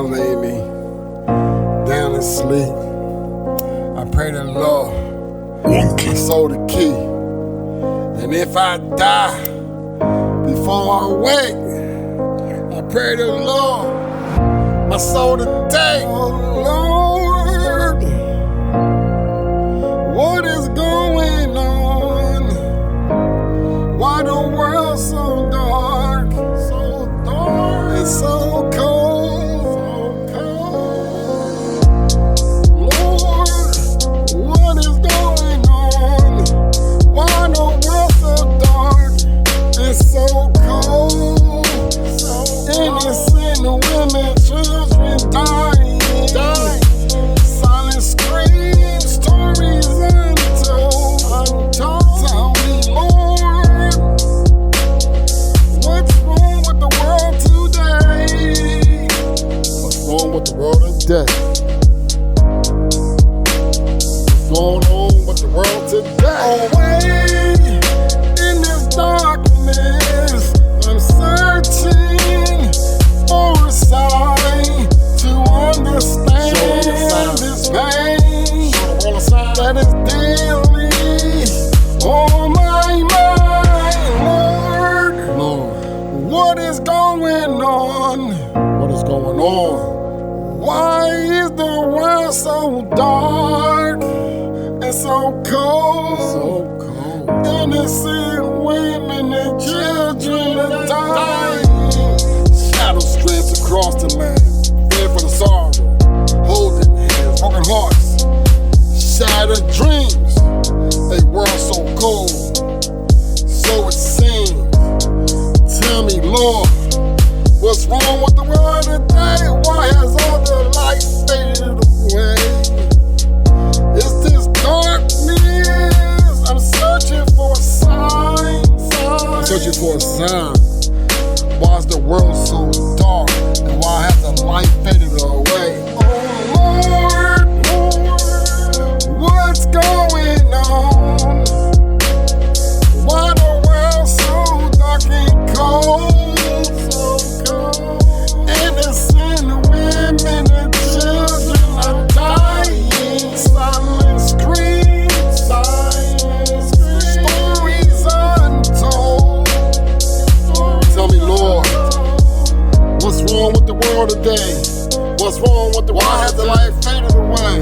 lay me down to sleep. I pray to the Lord, my soul the key. And if I die before I wake, I pray to the Lord, my soul today. Oh Lord, what is going on? Why the world so dark? So dark. It's so cold. So cold. Lord, what is going on? Why the world so dark? It's so cold. Innocent women, children dying. Silent screams, stories untold. Tell me, Lord, what's wrong with the world today? What's wrong with the world today? What's going on with the world today? Away in this darkness, I'm searching for a sign to understand this pain that is daily on my mind. Lord, what is going on? What is going on? Why is the world so dark and so cold? So cold. Innocent women and children are dying. Shadows stretch across the land, fear for the sorrow, holding hands, broken hearts, shattered dreams. A world so cold, so it seems. Tell me, Lord, what's wrong with the world today? Why has all the light faded away? Is this darkness? I'm searching for a sign. I'm searching for a sign. Why is the world so dark? And why has the light faded away? Oh Lord, what's going on? Why the world so dark and cold? So cold. Innocent women and children are dying. Silent screams, stories untold. Tell me, Lord, what's wrong with the world today? What's wrong with the world? Why has the light faded away?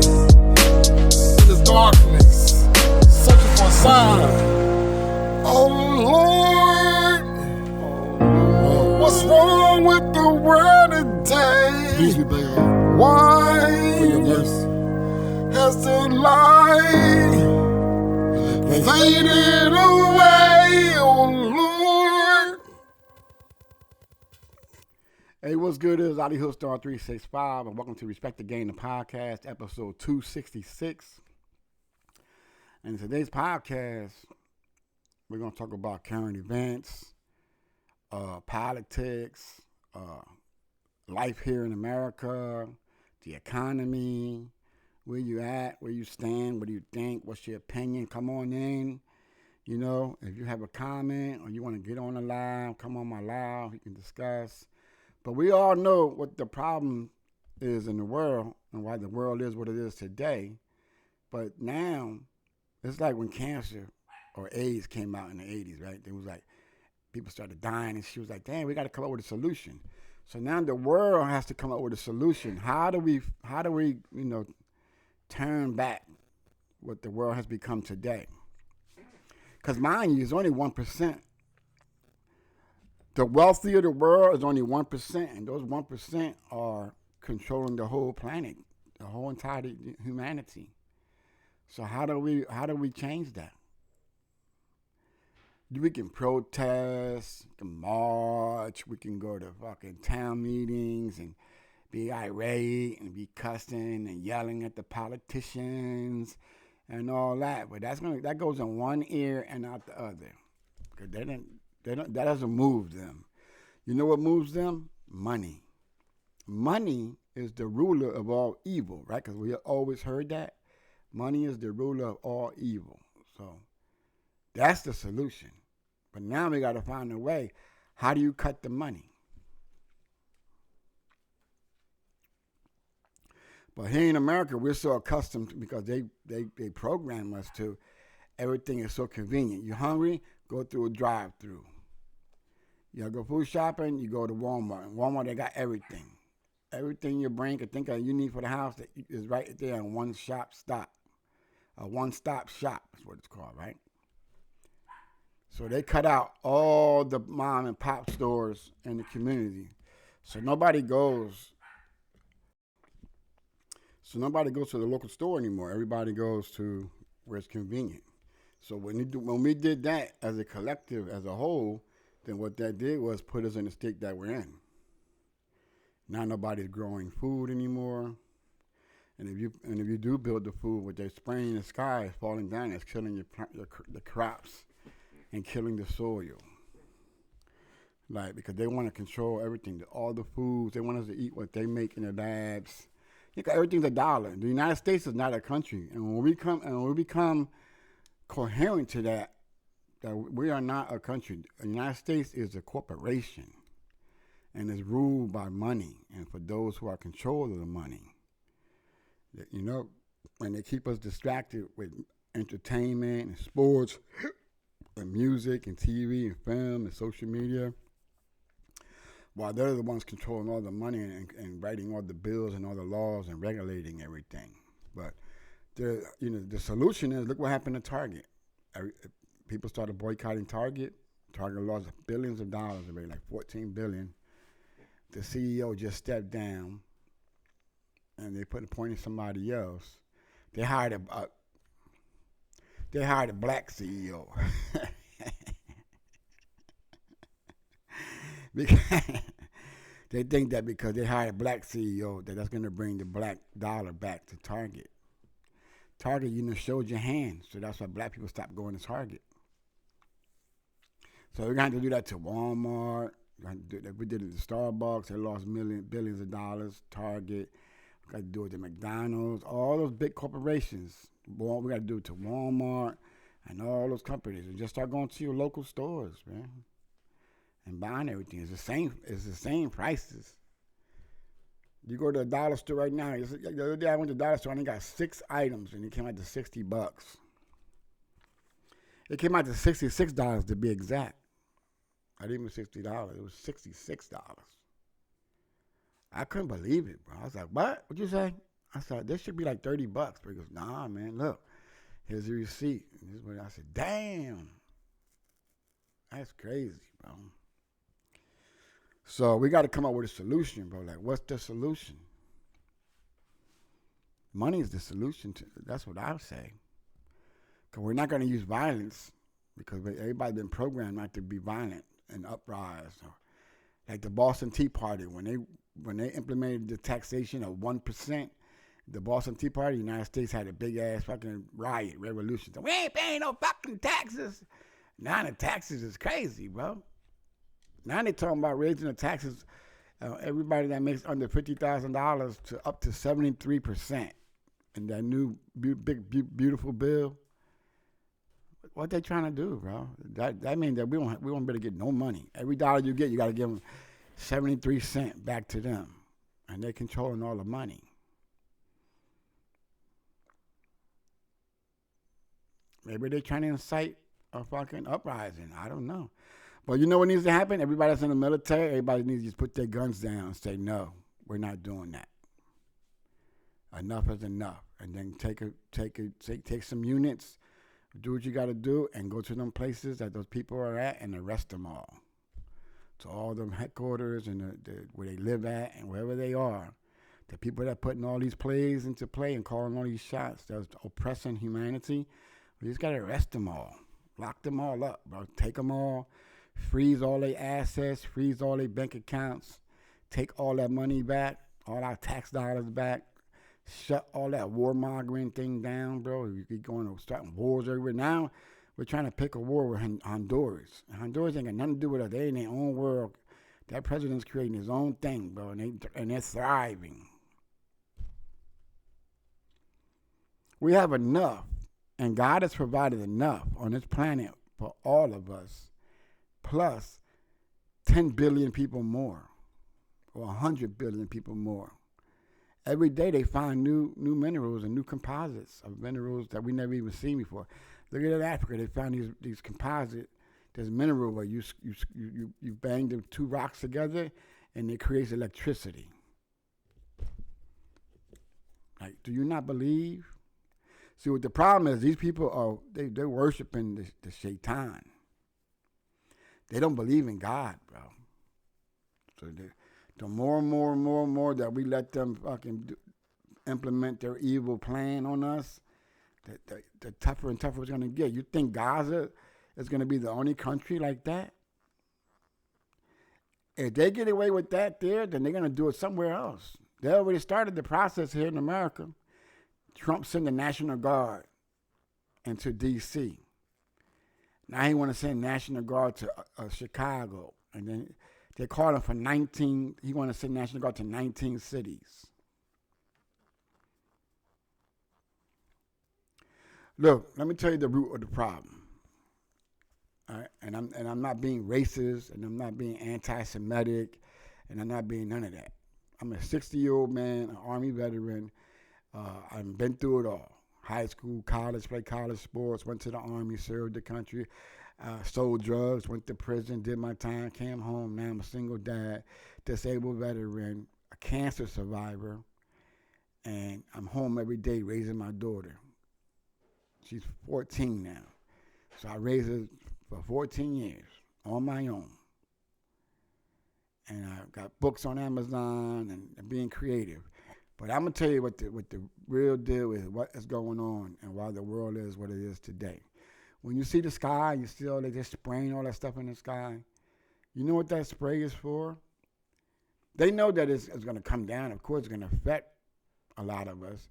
In this darkness, searching for a sign. Oh Lord, what's wrong with the world today? Please be baby. Why has the light faded away? Oh Lord. Hey, what's good? It's Ali Hookstar 365, and welcome to Respect the Game, the podcast, episode 266. And in today's podcast, we're going to talk about current events, politics, life here in America, the economy, where you at, where you stand, what do you think, what's your opinion? Come on in. You know, if you have a comment or you want to get on the live, come on my live, we can discuss. But we all know what the problem is in the world and why the world is what it is today. But now, it's like when cancer or AIDS came out in the 80s, right? It was like, people started dying, and she was like, damn, we got to come up with a solution. So now the world has to come up with a solution. How do we, turn back what the world has become today? Because mind you, it's only 1%. The wealthy of the world is only 1%, and those 1% are controlling the whole planet, the whole entire humanity. So how do we change that? We can protest, we can march, we can go to fucking town meetings and be irate and be cussing and yelling at the politicians and all that. But that goes in one ear and out the other. Because that doesn't move them. You know what moves them? Money. Money is the ruler of all evil, right? Because we always heard that. Money is the ruler of all evil. So that's the solution. But now we got to find a way. How do you cut the money? But here in America, we're so accustomed because they program us to everything is so convenient. You're hungry, go through a drive-through. You go food shopping, you go to Walmart. In Walmart, they got everything. Everything your brain could think of you need for the house is right there in one stop. A one-stop shop is what it's called, right? So they cut out all the mom and pop stores in the community. So nobody goes to the local store anymore. Everybody goes to where it's convenient. So when we did that as a collective, as a whole, then what that did was put us in the state that we're in. Now nobody's growing food anymore. And if you do build the food, what they're spraying in the sky is falling down. It's killing the crops and killing the soil. Like, because they want to control everything, all the foods. They want us to eat what they make in the labs. Everything's $1. The United States is not a country, and when we become coherent to that we are not a country. The United States is a corporation, and is ruled by money, and for those who are control of the money. And they keep us distracted with entertainment and sports and music and TV and film and social media, while they're the ones controlling all the money and writing all the bills and all the laws and regulating everything. But the solution is, look what happened to Target. People started boycotting Target. Target lost billions of dollars, already like $14 billion. The CEO just stepped down, and they appointed somebody else. They hired a black CEO. Because they think that because they hired a black CEO, that's going to bring the black dollar back to Target. Target, showed your hand, so that's why black people stopped going to Target. So we're going to have to do that to Walmart. We did it to Starbucks. They lost billions of dollars. Target. We got to do it to McDonald's. All those big corporations. We got to do it to Walmart and all those companies. And just start going to your local stores, man, and buying everything. It's the same prices. You go to a dollar store right now. The other day I went to the dollar store and they got 6 items, and it came out to $60. It came out to $66 to be exact. I didn't even $60. It was $66. I couldn't believe it, bro. I was like, what? What'd you say? I said, this should be like $30. But he goes, nah, man, look. Here's the receipt. And this is what I said, damn. That's crazy, bro. So we got to come up with a solution, bro. Like, what's the solution? Money is the solution. That's what I would say. Because we're not going to use violence, because everybody's been programmed not to be violent and uprise. Like the Boston Tea Party, when they implemented the taxation of 1%, the Boston Tea Party, the United States had a big ass fucking riot, revolution. So we ain't paying no fucking taxes. Now the taxes is crazy, bro. Now they talking about raising the taxes, everybody that makes under $50,000 to up to 73% in that new big beautiful bill. What they trying to do, bro? That means that we won't be able to get no money. Every dollar you get, you got to give them 73 cents back to them, and they're controlling all the money. Maybe they're trying to incite a fucking uprising. I don't know. But you know what needs to happen? Everybody that's in the military, everybody needs to just put their guns down and say, no, we're not doing that. Enough is enough. And then take some units, do what you got to do, and go to them places that those people are at and arrest them all. To all them headquarters and where they live at and wherever they are. The people that are putting all these plays into play and calling all these shots that's oppressing humanity, we just got to arrest them all. Lock them all up, bro. Take them all. Freeze all their assets. Freeze all their bank accounts. Take all that money back. All our tax dollars back. Shut all that warmongering thing down, bro. We're going to start wars everywhere. Now, we're trying to pick a war with Honduras. And Honduras ain't got nothing to do with us. They in their own world. That president's creating his own thing, bro, and they're thriving. We have enough, and God has provided enough on this planet for all of us, plus 10 billion people more, or 100 billion people more. Every day they find new minerals and new composites of minerals that we never even seen before. Look at Africa. They found these composite, this mineral where you bang the two rocks together and it creates electricity. Like, do you not believe? See, what the problem is, these people are they're worshiping the shaitan. They don't believe in God, bro. So the more and more and more and more that we let them fucking implement their evil plan on us, the tougher and tougher it's going to get. You think Gaza is going to be the only country like that? If they get away with that there, then they're going to do it somewhere else. They already started the process here in America. Trump sent the National Guard into D.C. Now he want to send National Guard to Chicago. And then they called him for 19, he want to send National Guard to 19 cities. Look, let me tell you the root of the problem. All right? And I'm not being racist, and I'm not being anti-Semitic, and I'm not being none of that. I'm a 60-year-old man, an Army veteran. I've been through it all. High school, college, played college sports, went to the Army, served the country, sold drugs, went to prison, did my time, came home. Now I'm a single dad, disabled veteran, a cancer survivor, and I'm home every day raising my daughter. She's 14 now. So I raised her for 14 years on my own. And I got books on Amazon and being creative. But I'm gonna tell you what the real deal is, what is going on, and why the world is what it is today. When you see the sky, you see all they just spraying all that stuff in the sky. You know what that spray is for? They know that it's gonna come down. Of course, it's gonna affect a lot of us.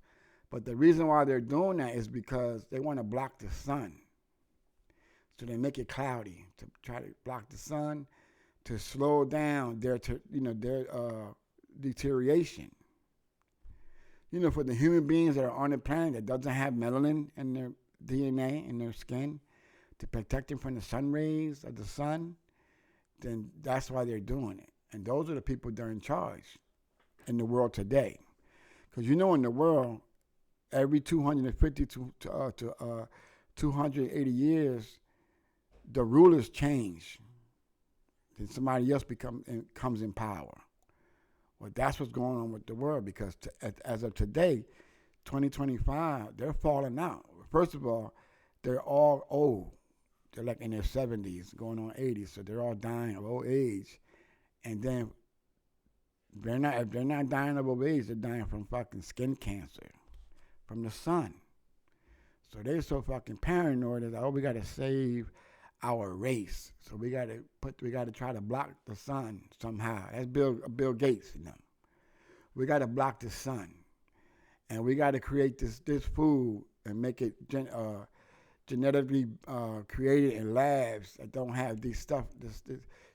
But the reason why they're doing that is because they want to block the sun. So they make it cloudy to try to block the sun, to slow down their deterioration. You know, for the human beings that are on the planet that doesn't have melanin in their DNA, in their skin, to protect them from the sun rays of the sun, then that's why they're doing it. And those are the people that are in charge in the world today. Because you know, in the world, every 250 to 280 years, the rulers change. Then somebody else comes in power. Well, that's what's going on with the world, because as of today, 2025, they're falling out. First of all, they're all old. They're like in their 70s, going on 80s, so they're all dying of old age. And then if they're not dying of old age, they're dying from fucking skin cancer, from the sun. So they're so fucking paranoid that, we got to save our race. So we got to try to block the sun somehow. That's Bill Gates, you know. We got to block the sun, and we got to create this food and make it genetically created in labs that don't have this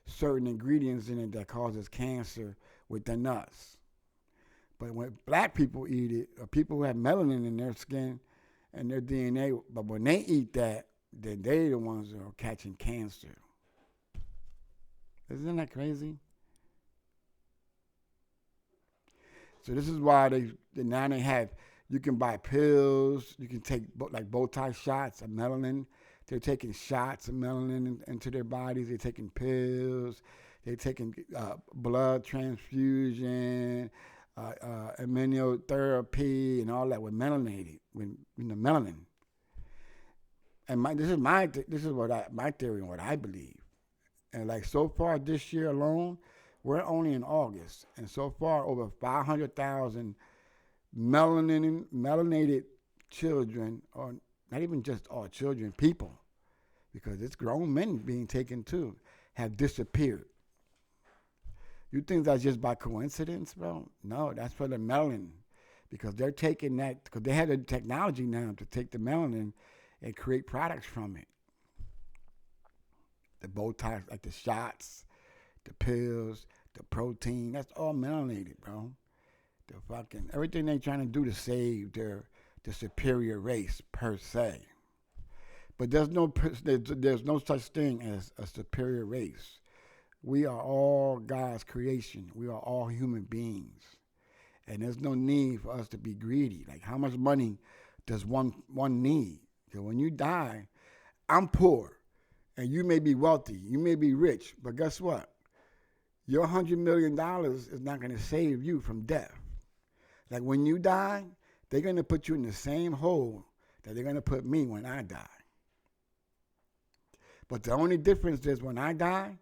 certain ingredients in it that causes cancer within us. But when black people eat it, or people who have melanin in their skin and their DNA, but when they eat that, then they're the ones that are catching cancer. Isn't that crazy? So this is why now they have, you can buy pills, you can take like Botox shots of melanin. They're taking shots of melanin into their bodies. They're taking pills. They're taking blood transfusion, immunotherapy, and all that with melanated, melanin. And this is my theory and what I believe. And like so far this year alone, we're only in August, and so far over 500,000 melanated children, or not even just all children, people, because it's grown men being taken too, have disappeared. You think that's just by coincidence, bro? No, that's for the melanin, because they're taking that, because they have the technology now to take the melanin and create products from it. The Botox, like the shots, the pills, the protein, that's all melanated, bro. The fucking, everything they're trying to do to save the superior race, per se. But there's no such thing as a superior race. We are all God's creation. We are all human beings. And there's no need for us to be greedy. Like, how much money does one need? Because when you die, I'm poor, and you may be wealthy, you may be rich, but guess what? Your $100 million is not going to save you from death. Like, when you die, they're going to put you in the same hole that they're going to put me when I die. But the only difference is when I die,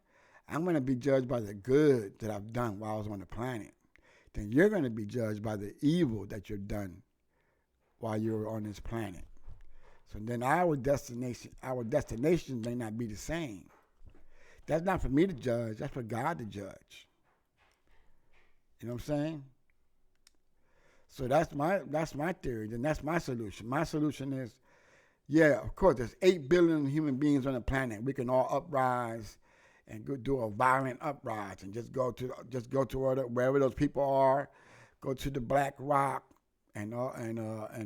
I'm going to be judged by the good that I've done while I was on the planet. Then you're going to be judged by the evil that you've done while you were on this planet. So then our destination may not be the same. That's not for me to judge. That's for God to judge. You know what I'm saying? So that's my theory. Then that's my solution. My solution is, yeah, of course, there's 8 billion human beings on the planet. We can all uprise and go do a violent uprise and just go to wherever those people are. Go to the Black Rock and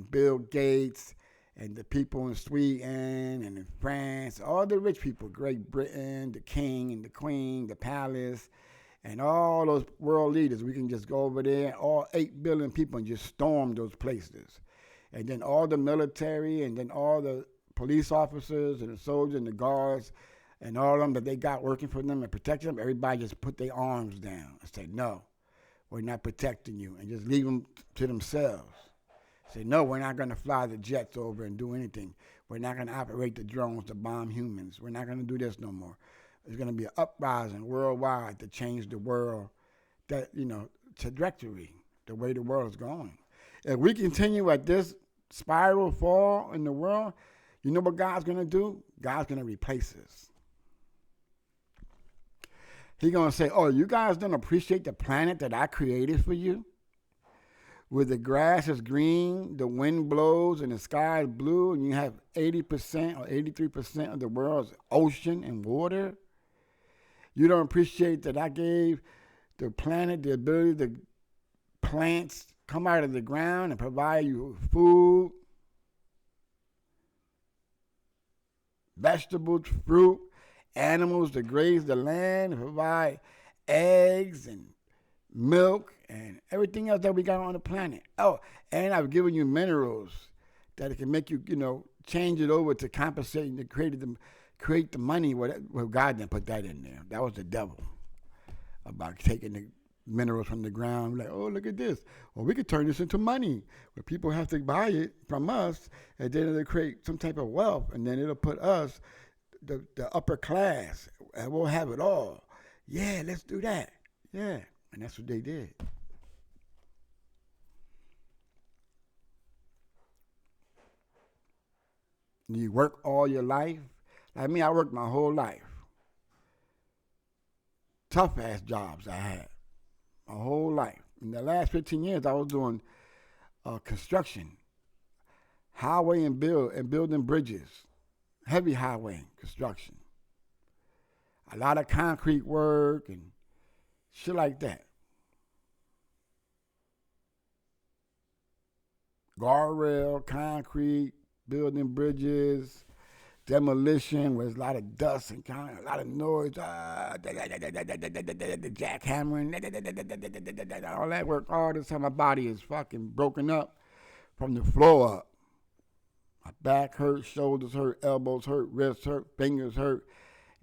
Bill Gates and the people in Sweden and in France, all the rich people, Great Britain, the king and the queen, the palace, and all those world leaders. We can just go over there, all 8 billion people, and just storm those places. And then all the military and then all the police officers and the soldiers and the guards and all of them that they got working for them and protecting them, everybody just put their arms down and say, no, we're not protecting you, and just leave them to themselves. Say, no, we're not going to fly the jets over and do anything. We're not going to operate the drones to bomb humans. We're not going to do this no more. There's going to be an uprising worldwide to change the world, trajectory, the way the world is going. If we continue at this spiral fall in the world, you know what God's going to do? God's going to replace us. He's going to say, oh, you guys don't appreciate the planet that I created for you? Where the grass is green, the wind blows, and the sky is blue, and you have 80% or 83% of the world's ocean and water? You don't appreciate that I gave the planet the ability to plants come out of the ground and provide you food, vegetables, fruit, animals to graze the land, and provide eggs and milk and everything else that we got on the planet. Oh, and I've given you minerals that it can make you, change it over to compensate and to create the money. Well, God didn't put that in there. That was the devil about taking the minerals from the ground. Like, oh, look at this. Well, we could turn this into money where people have to buy it from us, and then it'll create some type of wealth, and then it'll put us, the upper class, and we'll have it all. Yeah, let's do that. Yeah, and that's what they did. You work all your life. Like me, I worked my whole life. Tough ass jobs I had. My whole life. In the last 15 years, I was doing construction, highway and building bridges, heavy highway construction. A lot of concrete work and shit like that. Guardrail, concrete, building bridges, demolition with a lot of dust and kind of a lot of noise, the jackhammering, all that work all the time. My body is fucking broken up from the floor up. My back hurt, shoulders hurt, elbows hurt, wrists hurt, fingers hurt,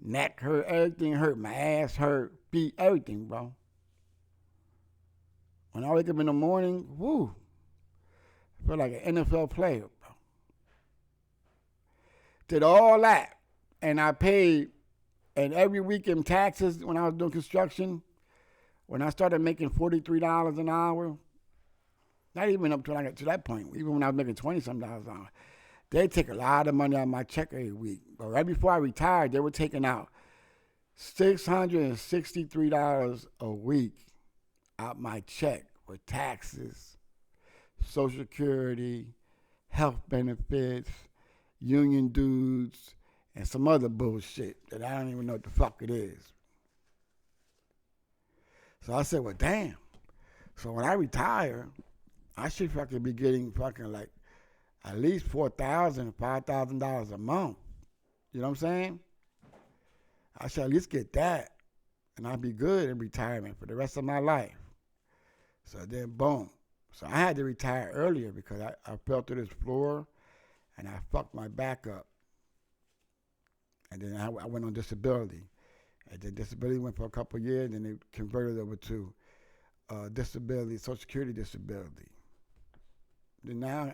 neck hurt, everything hurt. My ass hurt, feet, everything, bro. When I wake up in the morning, woo, I feel like an NFL player, bro. Did all that, and I paid, and every week in taxes when I was doing construction, when I started making $43 an hour, not even up to that point, even when I was making $20-something an hour, they take a lot of money out of my check every week. But right before I retired, they were taking out $663 a week out my check with taxes, Social Security, health benefits, union dues, and some other bullshit that I don't even know what the fuck it is. So I said, well, damn. So when I retire, I should fucking be getting fucking like at least $4,000, $5,000 a month. You know what I'm saying? I should at least get that, and I'll be good in retirement for the rest of my life. So then, boom. So I had to retire earlier because I fell through this floor and I fucked my back up. And then I went on disability. And then disability went for a couple of years, and then they converted over to disability, Social Security disability. Then now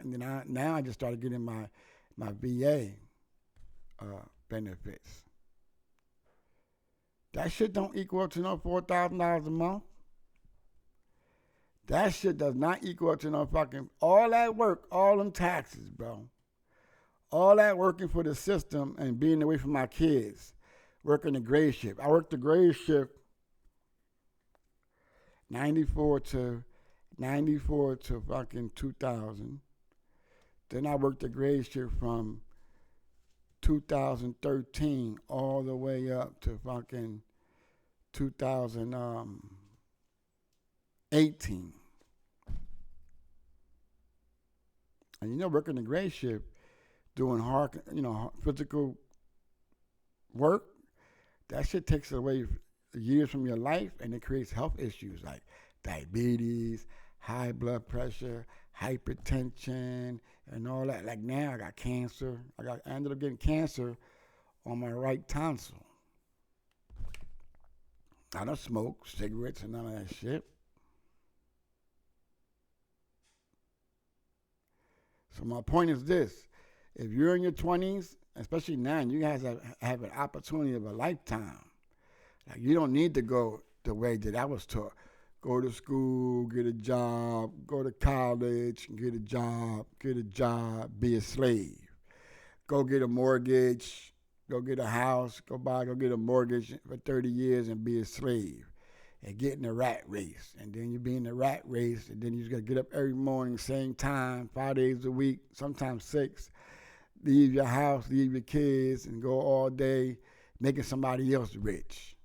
I just started getting my VA benefits. That shit don't equal up to no $4,000 a month. That shit does not equal up to no fucking, all that work, all them taxes, bro. All that working for the system and being away from my kids. Working the grade shift. I worked the grade shift 94 to fucking 2000. Then I worked the grade shift from 2013 all the way up to fucking 2018. And you know, working the grade shift, doing hard, physical work, that shit takes away years from your life, and it creates health issues like diabetes, high blood pressure, hypertension, and all that. Like now, I got cancer. I ended up getting cancer on my right tonsil. I don't smoke cigarettes and none of that shit. So my point is this. If you're in your 20s, especially now, you guys have an opportunity of a lifetime. Like, you don't need to go the way that I was taught. Go to school, get a job, go to college, get a job, be a slave. Go get a mortgage, go get a house, go get a mortgage for 30 years and be a slave. And get in the rat race. And then you be in the rat race, and then you just got to get up every morning, same time, 5 days a week, sometimes 6. Leave your house, leave your kids, and go all day making somebody else rich.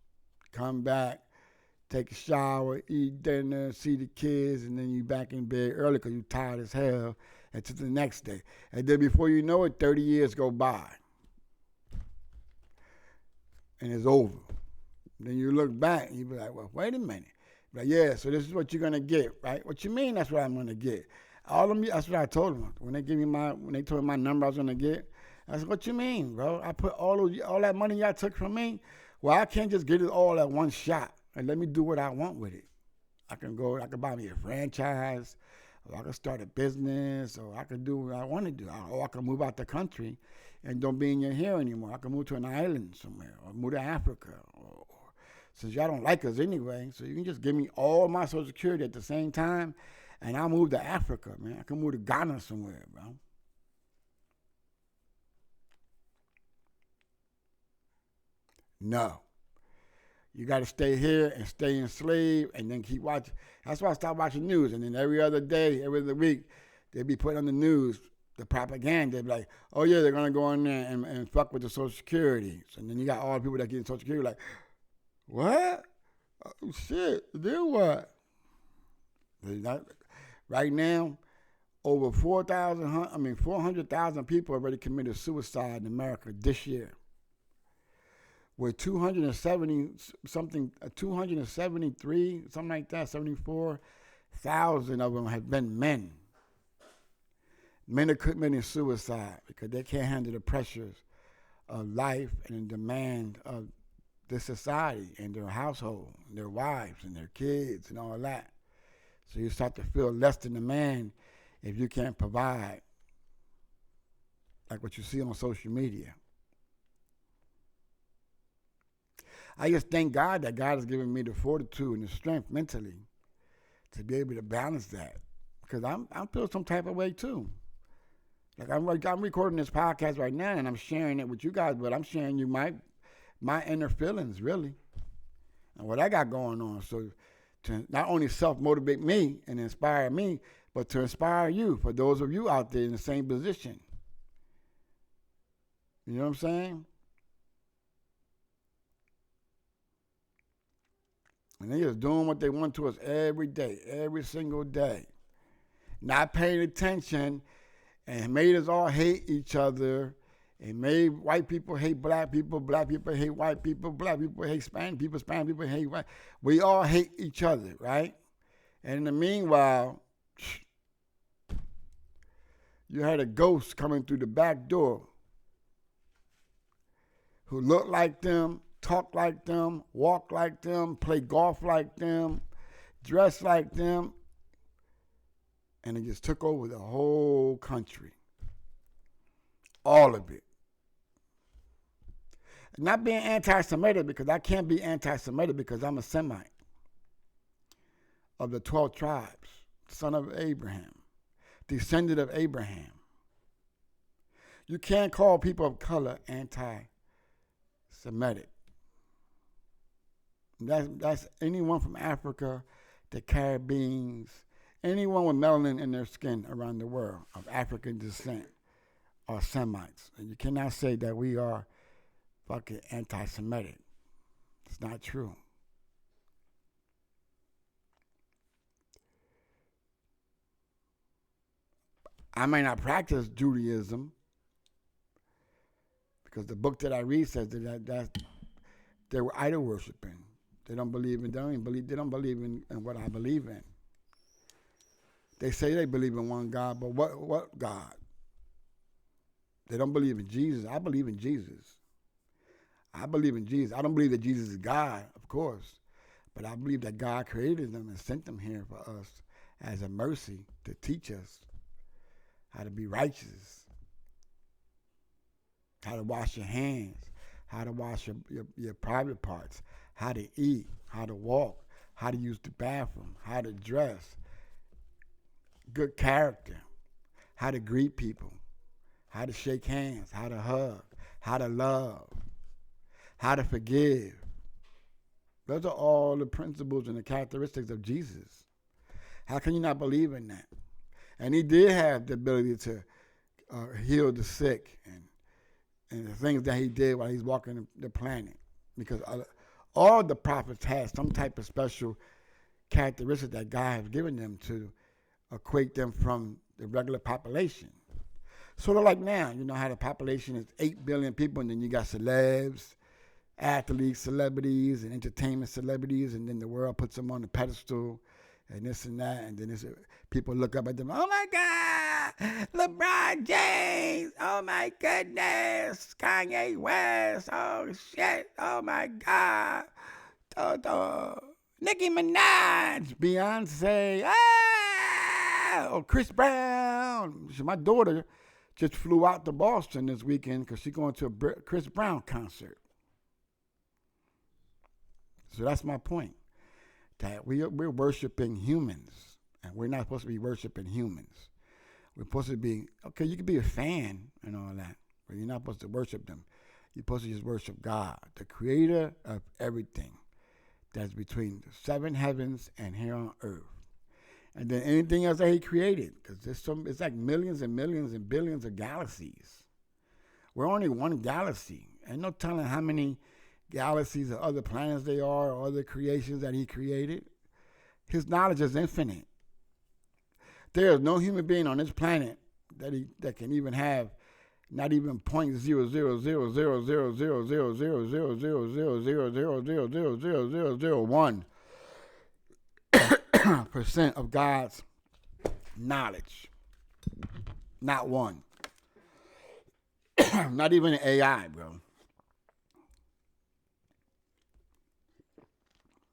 Come back, take a shower, eat dinner, see the kids, and then you back in bed early because you tired as hell until the next day. And then before you know it, 30 years go by. And it's over. Then you look back and you be like, well, wait a minute. Like, yeah, so this is what you're gonna get, right? What you mean that's what I'm gonna get? All of me, that's what I told them. When they told me my number I was gonna get, I said, what you mean, bro? I put all that money y'all took from me. Well, I can't just get it all at one shot and let me do what I want with it. I can buy me a franchise, or I can start a business, or I can do what I want to do. Or I can move out the country and don't be in your hair anymore. I can move to an island somewhere, or move to Africa, or since y'all don't like us anyway, so you can just give me all my Social Security at the same time, and I'll move to Africa, man. I can move to Ghana somewhere, bro. No. You got to stay here and stay enslaved and then keep watching. That's why I stopped watching news. And then every other day, every other week, they'd be putting on the news, the propaganda. They'd be like, oh, yeah, they're going to go in there and fuck with the Social Security. So then you got all the people that get Social Security like, what? Oh, shit. Then what? Right now, over 400,000 people already committed suicide in America this year. With 273, something like that, 74,000 of them have been men. Men are committing suicide because they can't handle the pressures of life and the demand of the society and their household, and their wives and their kids and all that. So you start to feel less than a man if you can't provide, like what you see on social media. I just thank God that God has given me the fortitude and the strength mentally to be able to balance that, because I'm feeling some type of way too. Like I'm recording this podcast right now and I'm sharing it with you guys, but I'm sharing you my inner feelings really, and what I got going on. So to not only self-motivate me and inspire me, but to inspire you, for those of you out there in the same position. You know what I'm saying? And they just doing what they want to us every day, every single day. Not paying attention, and made us all hate each other, and made white people hate black people hate white people, black people hate Spanish people hate white. We all hate each other, right? And in the meanwhile, You had a ghost coming through the back door who looked like them, talked like them, walked like them, played golf like them, dressed like them, and it just took over the whole country. All of it. Not being anti-Semitic, because I can't be anti-Semitic because I'm a Semite of the 12 tribes, son of Abraham, descendant of Abraham. You can't call people of color anti-Semitic. That's anyone from Africa, the Caribbeans, anyone with melanin in their skin around the world of African descent are Semites. And you cannot say that we are fucking anti-Semitic. It's not true. I may not practice Judaism because the book that I read says that they were idol worshiping. They don't believe in. They don't believe in what I believe in. They say they believe in one God, but what God? They don't believe in Jesus. I believe in Jesus. I believe in Jesus. I don't believe that Jesus is God, of course, but I believe that God created them and sent them here for us as a mercy to teach us how to be righteous, how to wash your hands, how to wash your private parts, how to eat, how to walk, how to use the bathroom, how to dress, good character, how to greet people, how to shake hands, how to hug, how to love, how to forgive. Those are all the principles and the characteristics of Jesus. How can you not believe in that? And he did have the ability to heal the sick and the things that he did while he's walking the planet. Because all the prophets had some type of special characteristic that God has given them to equate them from the regular population. Sort of like now, you know how the population is 8 billion people, and then you got celebs, athletes, celebrities, and entertainment celebrities, and then the world puts them on the pedestal, and this and that, and then people look up at them, oh my God, LeBron James, oh my goodness, Kanye West, oh shit, oh my God, Nicki Minaj, Beyonce, oh Chris Brown. My daughter just flew out to Boston this weekend because she's going to a Chris Brown concert. So that's my point. That we're worshiping humans, and we're not supposed to be worshiping humans. We're supposed to be, okay, you can be a fan and all that, but you're not supposed to worship them. You're supposed to just worship God, the creator of everything that's between the seven heavens and here on earth. And then anything else that he created, because it's like millions and millions and billions of galaxies. We're only one galaxy. Ain't no telling how many galaxies or other planets they are or other creations that he created. His knowledge is infinite. There is no human being on this planet that can even have not even 0.00000000000000001% of God's knowledge. Not one. Not even an AI, bro.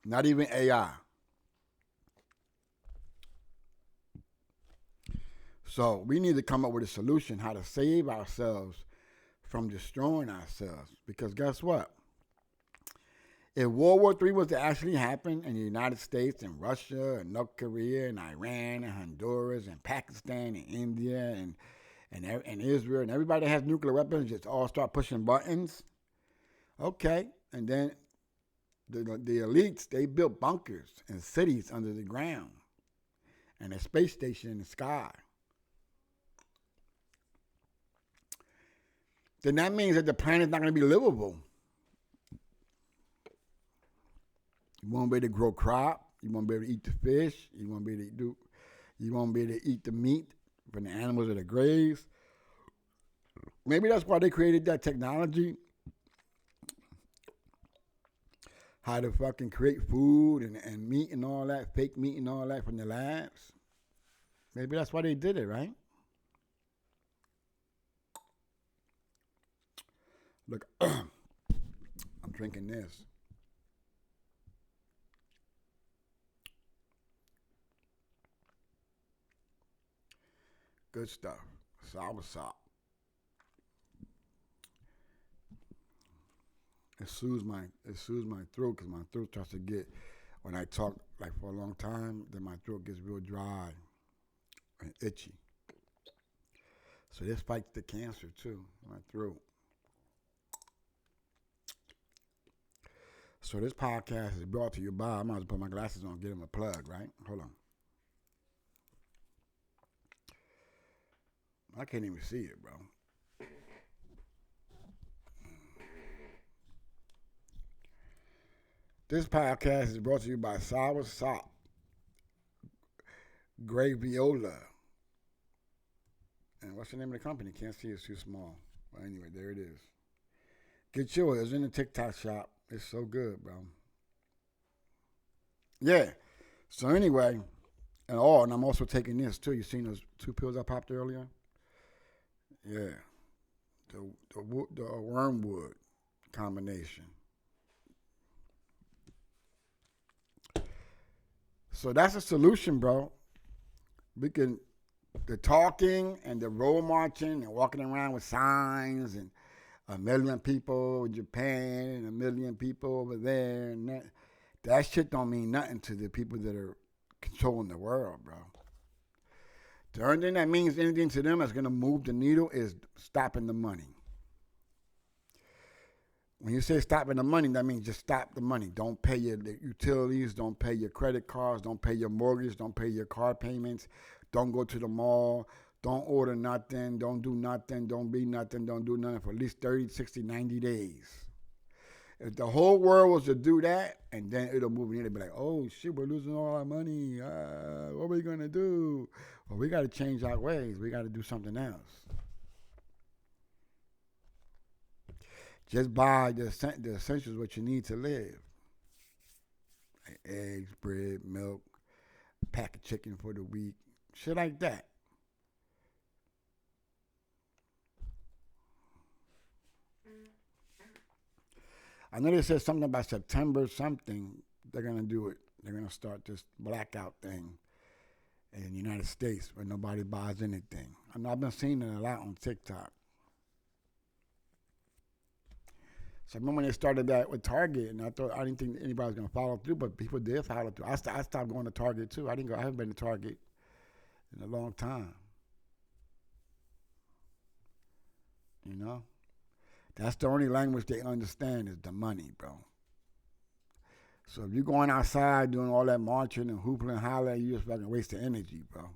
Not even AI. So we need to come up with a solution how to save ourselves from destroying ourselves. Because guess what? If World War III was to actually happen in the United States and Russia and North Korea and Iran and Honduras and Pakistan and India and Israel and everybody that has nuclear weapons just all start pushing buttons, okay, and then the elites, they built bunkers and cities under the ground and a space station in the sky. Then that means that the planet's not going to be livable. You won't be able to grow crop. You won't be able to eat the fish. You won't be able to eat the meat from the animals that are grazed. Maybe that's why they created that technology. How to fucking create food and meat and all that, fake meat and all that from the labs. Maybe that's why they did it, right? Look, I'm drinking this. Good stuff. Sour sop. It soothes my throat because my throat starts to get when I talk like for a long time, then my throat gets real dry and itchy. So this fights the cancer too, my throat. So this podcast is brought to you by. I might as well put my glasses on, and get them a plug, right? Hold on. I can't even see it, bro. This podcast is brought to you by Sour Sop, Graviola. And what's the name of the company? Can't see it, it's too small. But anyway, there it is. Get yours. It's in the TikTok shop. It's so good, bro. Yeah. So anyway, and I'm also taking this too. You seen those 2 pills I popped earlier? Yeah. The wormwood combination. So that's a solution, bro. We can the talking and the road marching and walking around with signs and a million people in Japan and a million people over there and that shit don't mean nothing to the people that are controlling the world, bro. The only thing that means anything to them that's gonna move the needle is stopping the money. When you say stopping the money, that means just stop the money. Don't pay your utilities, don't pay your credit cards, don't pay your mortgage, don't pay your car payments, don't go to the mall, don't order nothing, don't do nothing, don't be nothing, don't do nothing for at least 30, 60, 90 days. If the whole world was to do that, and then it'll move in, it'll be like, oh shit, we're losing all our money. What are we going to do? Well, we got to change our ways. We got to do something else. Just buy the essentials what you need to live. Like eggs, bread, milk, pack of chicken for the week, shit like that. I know they said something about September something. They're gonna do it. They're gonna start this blackout thing in the United States where nobody buys anything. I know I've been seeing it a lot on TikTok. So I remember when they started that with Target, and I didn't think anybody was gonna follow through, but people did follow through. I stopped going to Target too. I haven't been to Target in a long time. You know, that's the only language they understand is the money, bro. So if you're going outside doing all that marching and hooping and hollering, you just fucking waste the energy, bro.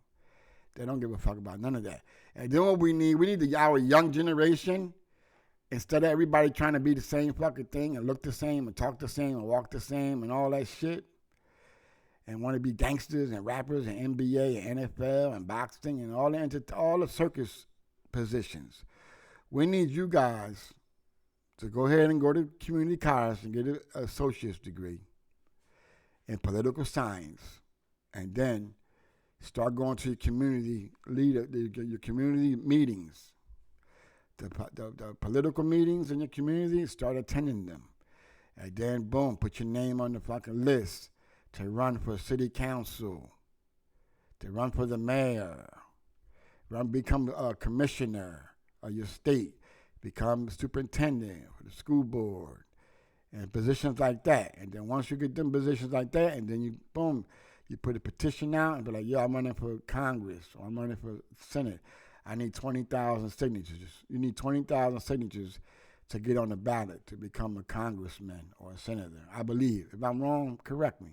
They don't give a fuck about none of that. And then what we need our young generation. Instead of everybody trying to be the same fucking thing and look the same and talk the same and walk the same and all that shit, and want to be gangsters and rappers and NBA and NFL and boxing and all the circus positions. We need you guys to go ahead and go to community college and get an associate's degree in political science, and then start going to your community your community meetings. The political meetings in your community, start attending them. And then, boom, put your name on the fucking list to run for city council, to run for the mayor, become a commissioner of your state, become superintendent for the school board, and positions like that. And then once you get them positions like that, and then you, boom, you put a petition out and be like, I'm running for Congress, or I'm running for Senate. I need 20,000 signatures. You need 20,000 signatures to get on the ballot to become a congressman or a senator. I believe. If I'm wrong, correct me.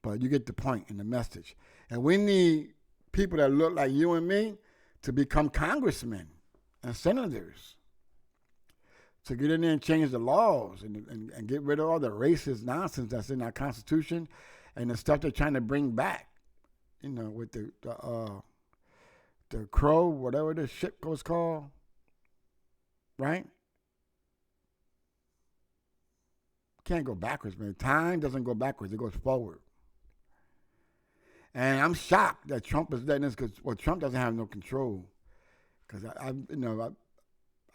But you get the point in the message. And we need people that look like you and me to become congressmen and senators, to get in there and change the laws and get rid of all the racist nonsense that's in our Constitution and the stuff they're trying to bring back, with the crow, whatever this shit was called, right? Can't go backwards, man. Time doesn't go backwards; it goes forward. And I'm shocked that Trump is letting this, because Trump doesn't have no control. Because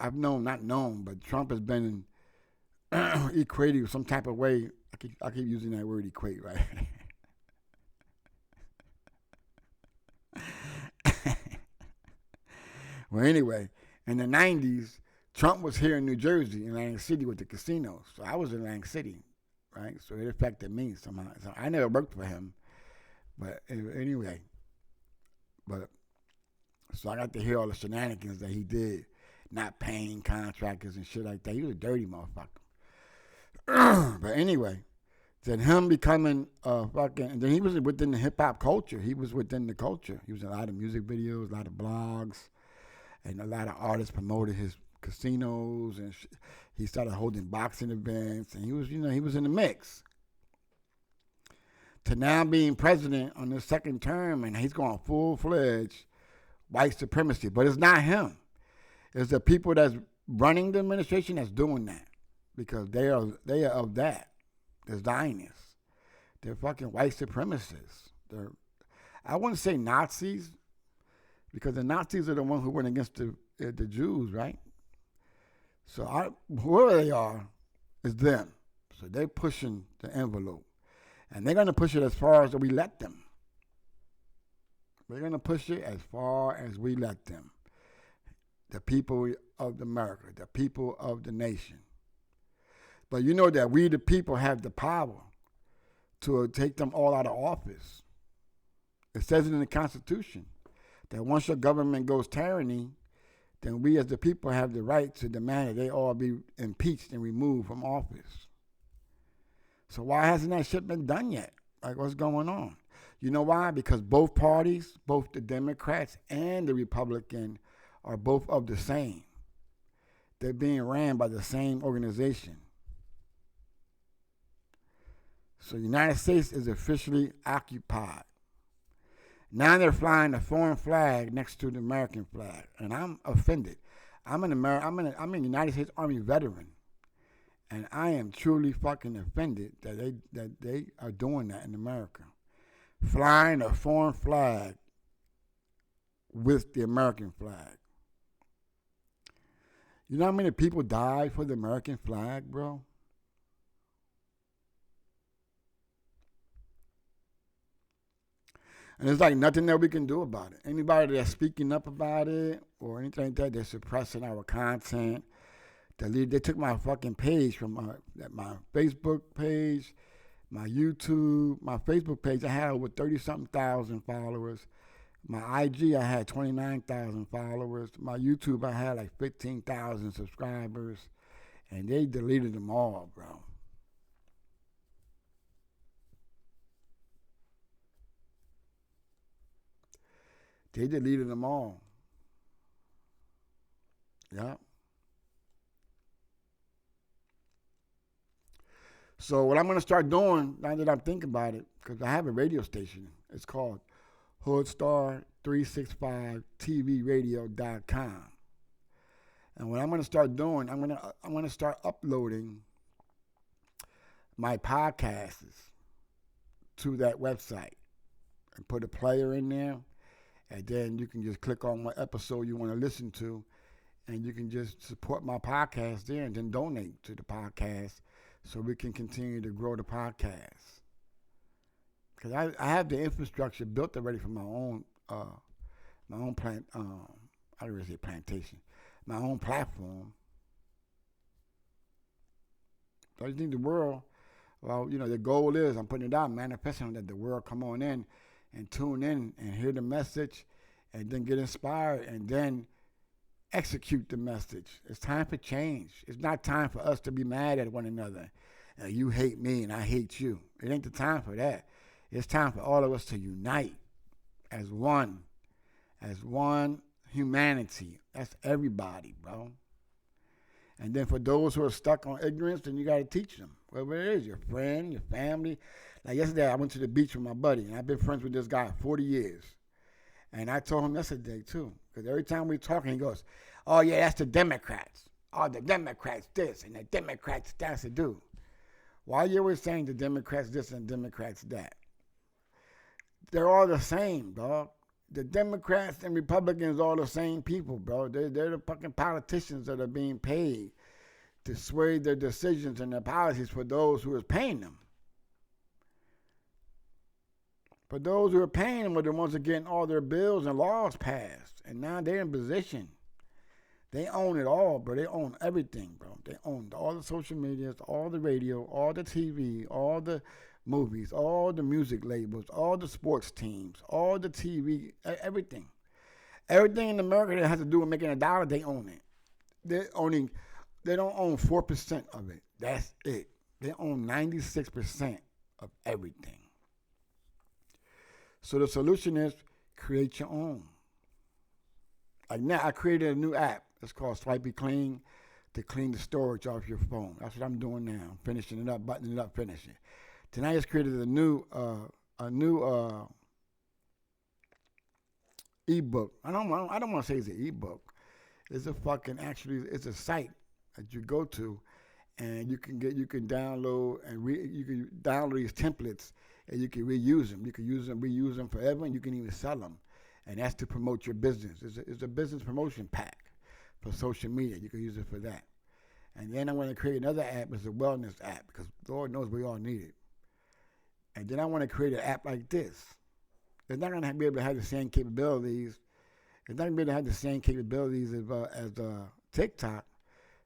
not known, but Trump has been equated with some type of way. I keep using that word equate, right? Well, anyway, in the 90s, Trump was here in New Jersey, in Atlantic City with the casinos. So I was in Atlantic City, right? So it affected me somehow. So I never worked for him. But anyway, but so I got to hear all the shenanigans that he did, not paying contractors and shit like that. He was a dirty motherfucker. But anyway, then him becoming fucking, and then he was within the hip hop culture. He was within the culture. He was in a lot of music videos, a lot of blogs, and a lot of artists promoted his casinos, and he started holding boxing events, and he was, he was in the mix. To now being president on his second term, and he's going full-fledged white supremacy. But it's not him. It's the people that's running the administration that's doing that, because they are of that. They're Zionists. They're fucking white supremacists. I wouldn't say Nazis, because the Nazis are the ones who went against the Jews, right? So whoever they are, is them. So they're pushing the envelope. And they're going to push it as far as we let them. They're going to push it as far as we let them. The people of America, the people of the nation. But you know that we, the people, have the power to take them all out of office. It says it in the Constitution that once your government goes tyranny, then we as the people have the right to demand that they all be impeached and removed from office. So why hasn't that shit been done yet? Like, what's going on? You know why? Because both parties, both the Democrats and the Republican, are both of the same. They're being ran by the same organization. So the United States is officially occupied. Now they're flying the foreign flag next to the American flag, and I'm offended. I'm a United States Army veteran. And I am truly fucking offended that they are doing that in America. Flying a foreign flag with the American flag. You know how many people died for the American flag, bro? And there's like nothing that we can do about it. Anybody that's speaking up about it or anything like that, they're suppressing our content. They took my fucking page from my Facebook page, my YouTube, my Facebook page. I had over 30-something thousand followers. My IG, I had 29,000 followers. My YouTube, I had like 15,000 subscribers. And they deleted them all, bro. They deleted them all. Yeah. So what I'm going to start doing, now that I'm thinking about it, because I have a radio station. It's called Hoodstar365TVradio.com. And what I'm going to start doing, I'm going to start uploading my podcasts to that website and put a player in there. And then you can just click on what episode you want to listen to, and you can just support my podcast there and then donate to the podcast so we can continue to grow the podcast. Because I have the infrastructure built already for my own plant. I don't really say plantation, my own platform. So I think the world, well, the goal is, I'm putting it out, manifesting that the world come on in and tune in and hear the message and then get inspired and then execute the message. It's time for change. It's not time for us to be mad at one another. You hate me and I hate you. It ain't the time for that. It's time for all of us to unite as one humanity. That's everybody, bro. And then for those who are stuck on ignorance, then you got to teach them. Whoever it is, your friend, your family. Like yesterday, I went to the beach with my buddy, and I've been friends with this guy 40 years. And I told him yesterday, too, because every time we talk, he goes, oh, yeah, that's the Democrats. Oh, the Democrats this and the Democrats that. To do. Why are you always saying the Democrats this and Democrats that? They're all the same, dog. The Democrats and Republicans are all the same people, bro. They're the fucking politicians that are being paid to sway their decisions and their policies for those who are paying them. But those who are paying them are the ones that are getting all their bills and laws passed. And now they're in position. They own it all, bro. They own everything, bro. They own all the social medias, all the radio, all the TV, all the movies, all the music labels, all the sports teams, all the TV, everything. Everything in America that has to do with making a dollar, they own it. They don't own 4% of it. That's it. They own 96% of everything. So the solution is create your own. Like now, I created a new app. It's called Swipey Clean to clean the storage off your phone. That's what I'm doing now. I'm finishing it up, buttoning it up, finishing it. Then I just created a new ebook. I don't want to say it's an ebook. It's it's a site that you go to, and you can download you can download these templates, and you can reuse them. You can reuse them forever, and you can even sell them. And that's to promote your business. It's a business promotion pack for social media. You can use it for that. And then I want to create another app. It's a wellness app because Lord knows we all need it. And then I want to create an app like this. It's not going to be able to have the same capabilities. It's not going to be able to have the same capabilities as TikTok,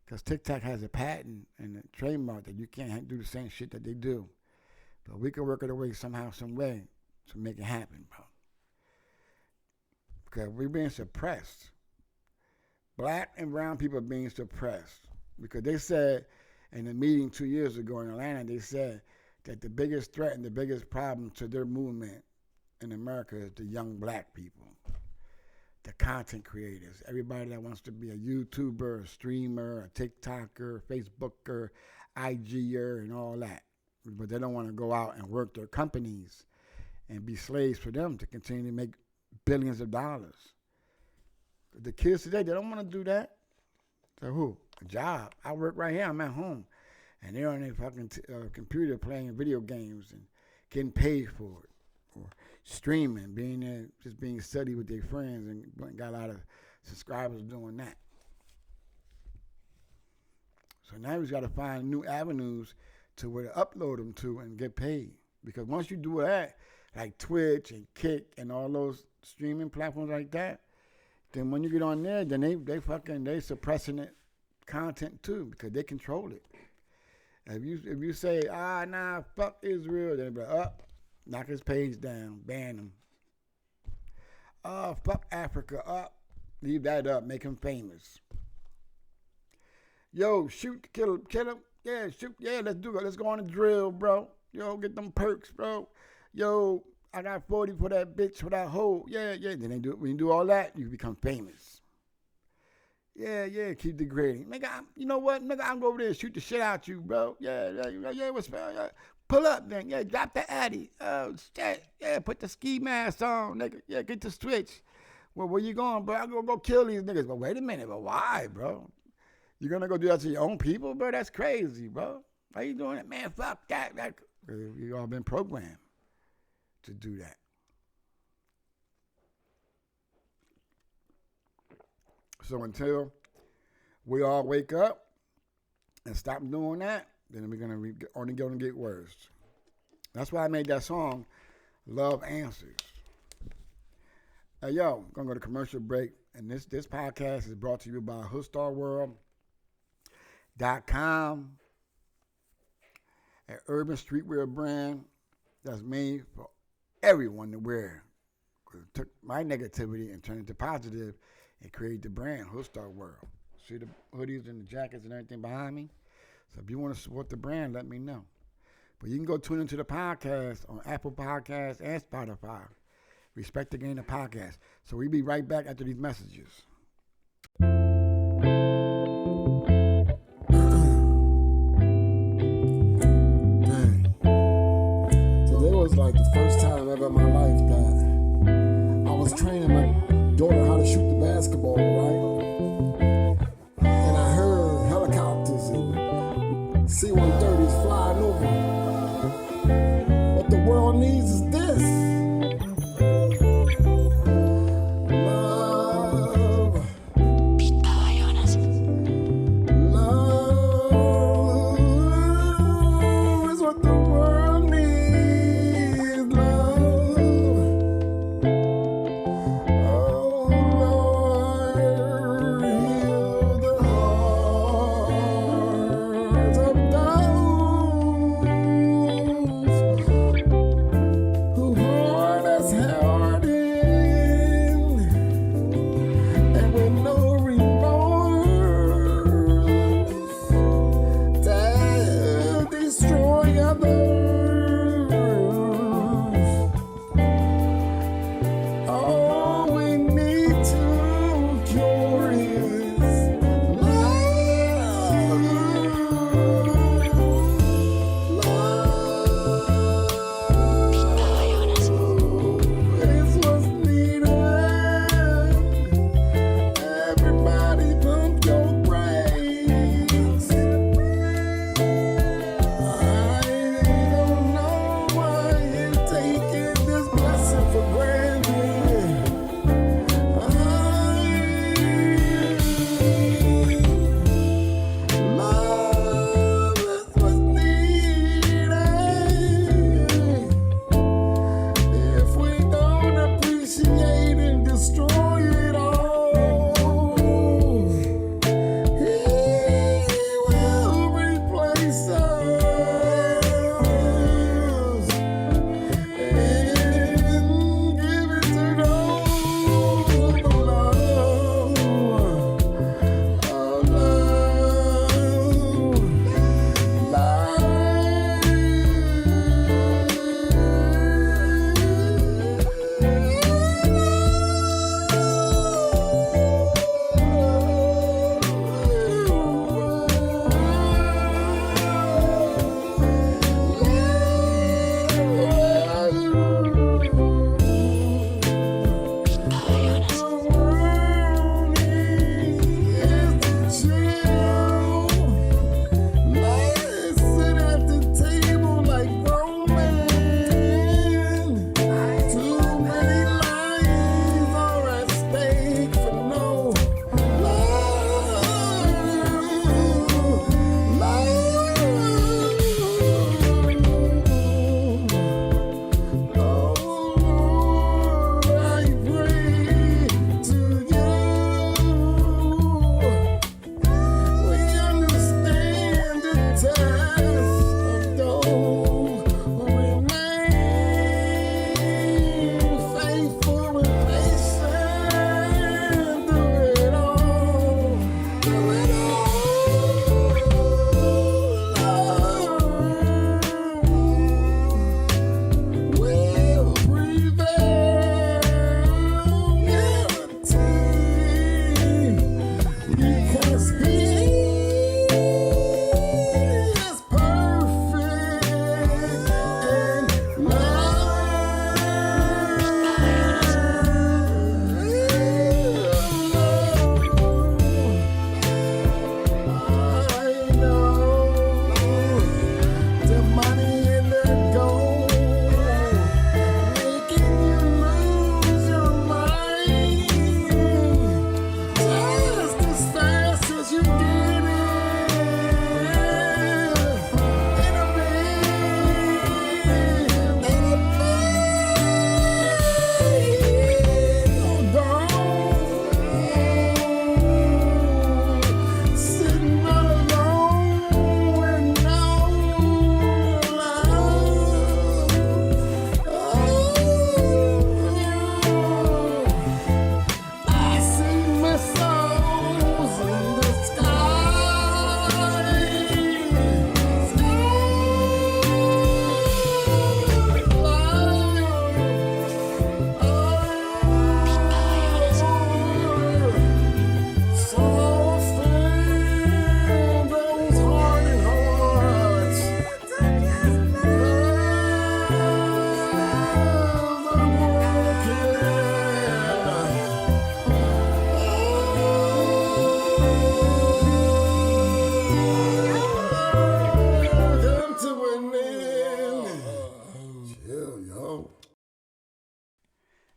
because TikTok has a patent and a trademark that you can't do the same shit that they do. But we can work it away somehow, some way to make it happen, bro. Because we're being suppressed. Black and brown people are being suppressed. Because they said in a meeting 2 years ago in Atlanta, they said that the biggest threat and the biggest problem to their movement in America is the young black people, the content creators, everybody that wants to be a YouTuber, a streamer, a TikToker, Facebooker, IGer, and all that. But they don't want to go out and work their companies and be slaves for them to continue to make billions of dollars. The kids today, they don't want to do that. So who? A job. I work right here. I'm at home. And they're on their fucking computer playing video games and getting paid for it. Or streaming, being there, just being studied with their friends, and got a lot of subscribers doing that. So now we got to find new avenues to where to upload them to and get paid. Because once you do that, like Twitch and Kick and all those streaming platforms like that, then when you get on there, then they suppressing it content too, because they control it. If you say, nah, fuck Israel, then they'll be like, knock his page down, ban him. Fuck Africa, leave that up, make him famous. Yo, shoot, kill him, yeah, shoot, yeah, let's do it, let's go on a drill, bro. Yo, get them perks, bro. Yo, I got 40 for that bitch, for that hoe, yeah. Then when you do all that, you become famous. Yeah, keep degrading. Nigga, you know what? Nigga, I'm go over there and shoot the shit out you, bro. Yeah, what's yeah. Pull up then. Yeah, drop the Addy. Oh, shit. Yeah, put the ski mask on, nigga. Yeah, get the switch. Well, where you going, bro? I'm going to go kill these niggas. But wait a minute, but why, bro? You going to go do that to your own people, bro? That's crazy, bro. Why you doing it? Man, fuck that. You all been programmed to do that. So until we all wake up and stop doing that, then we're only going to get worse. That's why I made that song, Love Answers. Hey, yo, I'm going to go to commercial break. And this podcast is brought to you by HoodstarWorld.com, an urban streetwear brand that's made for everyone to wear. Took my negativity and turned it to positive and create the brand, Hoodstar World. See the hoodies and the jackets and everything behind me? So if you want to support the brand, let me know. But you can go tune into the podcast on Apple Podcasts and Spotify. Respect the Game, the podcast. So we'll be right back after these messages. Dang. Today was like the first time ever in my life that I was training my daughter how to shoot the basketball, right? And I heard helicopters and C-130s flying over. What the world needs is this.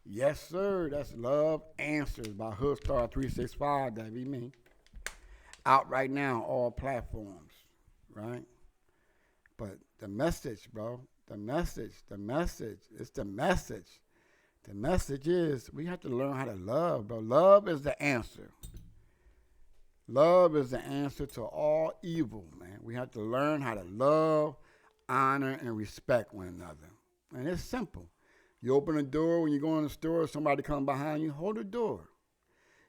Yes, sir. That's Love Answers by Hoodstar 365. That be me. Out right now, all platforms, right? But the message, bro, it's the message. The message is we have to learn how to love, bro. Love is the answer. Love is the answer to all evil, man. We have to learn how to love, honor, and respect one another. And it's simple. You open the door when you go in the store, somebody come behind you, hold the door.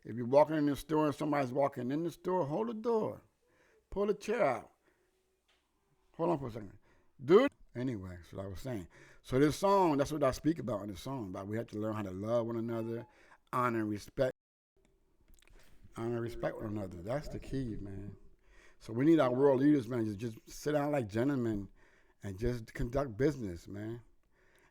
If you're walking in the store and somebody's walking in the store, hold the door. Pull the chair out. Hold on for a second. Dude. Anyway, that's what I was saying. So this song, that's what I speak about in this song. About we have to learn how to love one another, honor and respect. Honor and respect one another. That's the key, man. So we need our world leaders, man, to just sit down like gentlemen and just conduct business, man.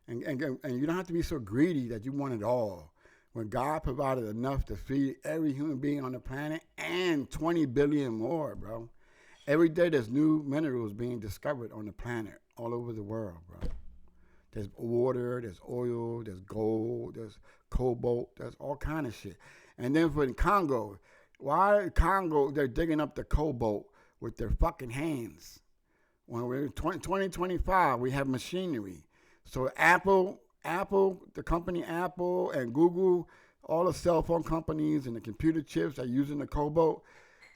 And you don't have to be so greedy that you want it all. When God provided enough to feed every human being on the planet and 20 billion more, bro. Every day there's new minerals being discovered on the planet all over the world, bro. There's water, there's oil, there's gold, there's cobalt, there's all kind of shit. And then for the Congo, why Congo, they're digging up the cobalt with their fucking hands. When we're in 2025, we have machinery. So Apple, the company Apple and Google, all the cell phone companies and the computer chips are using the cobalt.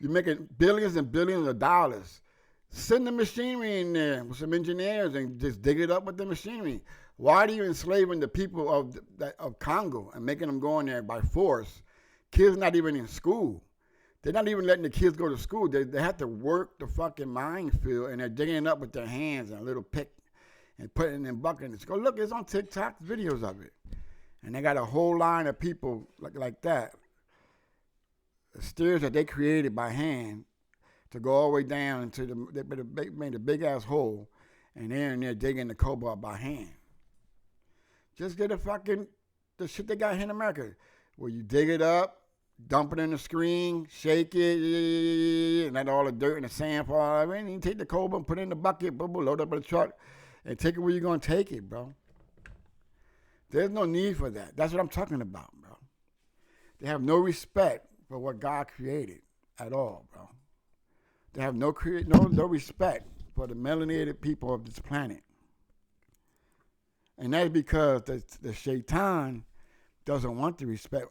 You're making billions and billions of dollars. Send the machinery in there with some engineers and just dig it up with the machinery. Why are you enslaving the people of Congo and making them go in there by force? Kids not even in school. They're not even letting the kids go to school. They have to work the fucking minefield, and they're digging it up with their hands and a little pick and putting it in buckets. Go look, it's on TikTok, videos of it. And they got a whole line of people like that. Stairs that they created by hand to go all the way down into they made a big ass hole, and they're in there digging the cobalt by hand. Just get the shit they got here in America, where you dig it up, dump it in the screen, shake it, and let all the dirt and the sand fall out of it. And you take the cobalt, put it in the bucket, load up in the truck, and take it where you're gonna take it, bro. There's no need for that. That's what I'm talking about, bro. They have no respect for what God created at all, bro. They have no respect for the melanated people of this planet. And that's because the shaitan doesn't want to respect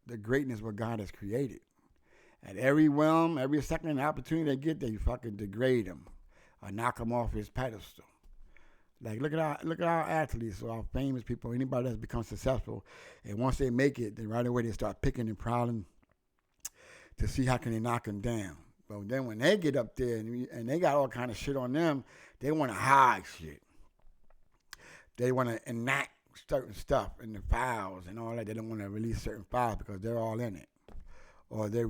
the greatness of what God has created. At every realm, every second opportunity they get, they fucking degrade him or knock him off his pedestal. Like look at our athletes or our famous people, anybody that's become successful, and once they make it, then right away they start picking and prowling to see how can they knock them down. But then when they get up there and they got all kind of shit on them, they want to hide shit. They want to enact certain stuff in the files and all that. They don't want to release certain files because they're all in it. Or they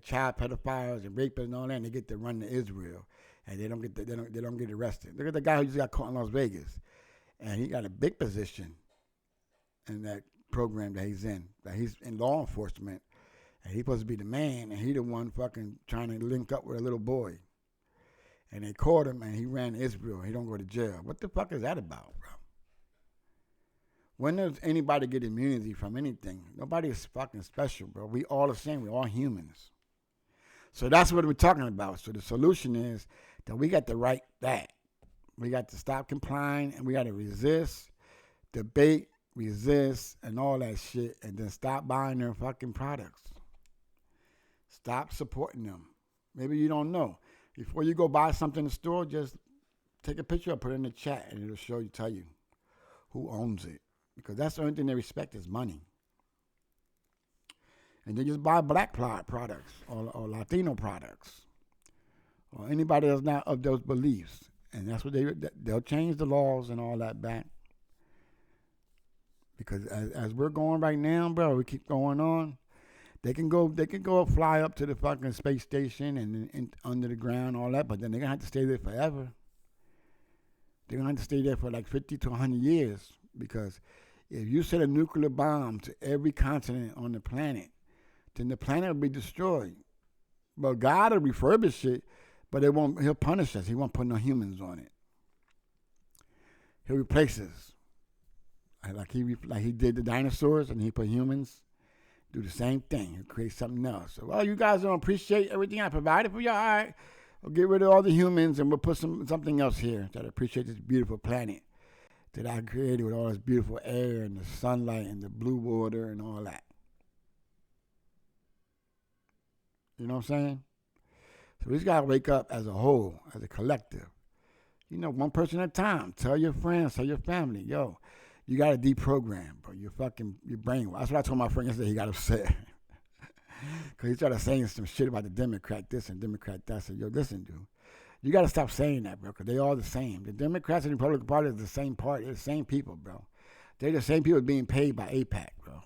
child pedophiles and rapists and all that, and they get to run to Israel, and they don't get arrested. Look at the guy who just got caught in Las Vegas, and he got a big position in that program that he's in. That he's in law enforcement, and he's supposed to be the man, and he the one fucking trying to link up with a little boy. And they caught him, and he ran to Israel. He don't go to jail. What the fuck is that about, bro? When does anybody get immunity from anything? Nobody is fucking special, bro. We all the same. We're all humans. So that's what we're talking about. So the solution is that we got to write that. We got to stop complying, and we got to resist, debate, resist, and all that shit, and then stop buying their fucking products. Stop supporting them. Maybe you don't know. Before you go buy something in the store, just take a picture, put it in the chat, and it'll tell you who owns it. Because that's the only thing they respect is money. And then just buy black products or Latino products or anybody that's not of those beliefs. And that's what they'll change the laws and all that back. Because as we're going right now, bro, we keep going on. They can go fly up to the fucking space station and under the ground, all that, but then they're going to have to stay there forever. They're going to have to stay there for like 50 to 100 years, because if you set a nuclear bomb to every continent on the planet, then the planet will be destroyed. But God will refurbish it, but he'll punish us. He won't put no humans on it. He'll replace us. Like he did the dinosaurs and he put humans, do the same thing and create something else. So, well, you guys don't appreciate everything I provided for you. All right, we'll get rid of all the humans and we'll put something else here that appreciate this beautiful planet that I created with all this beautiful air and the sunlight and the blue water and all that. You know what I'm saying? So we just gotta wake up as a whole, as a collective. You know, one person at a time. Tell your friends, tell your family, yo, you gotta deprogram, bro. Your brain. That's what I told my friend yesterday. He got upset because he started saying some shit about the Democrat this and Democrat that. I said, yo, listen, dude, you gotta stop saying that, bro, because they all the same. The Democrats and the Republican Party is the same party. They're the same people, bro. They're the same people being paid by APAC, bro.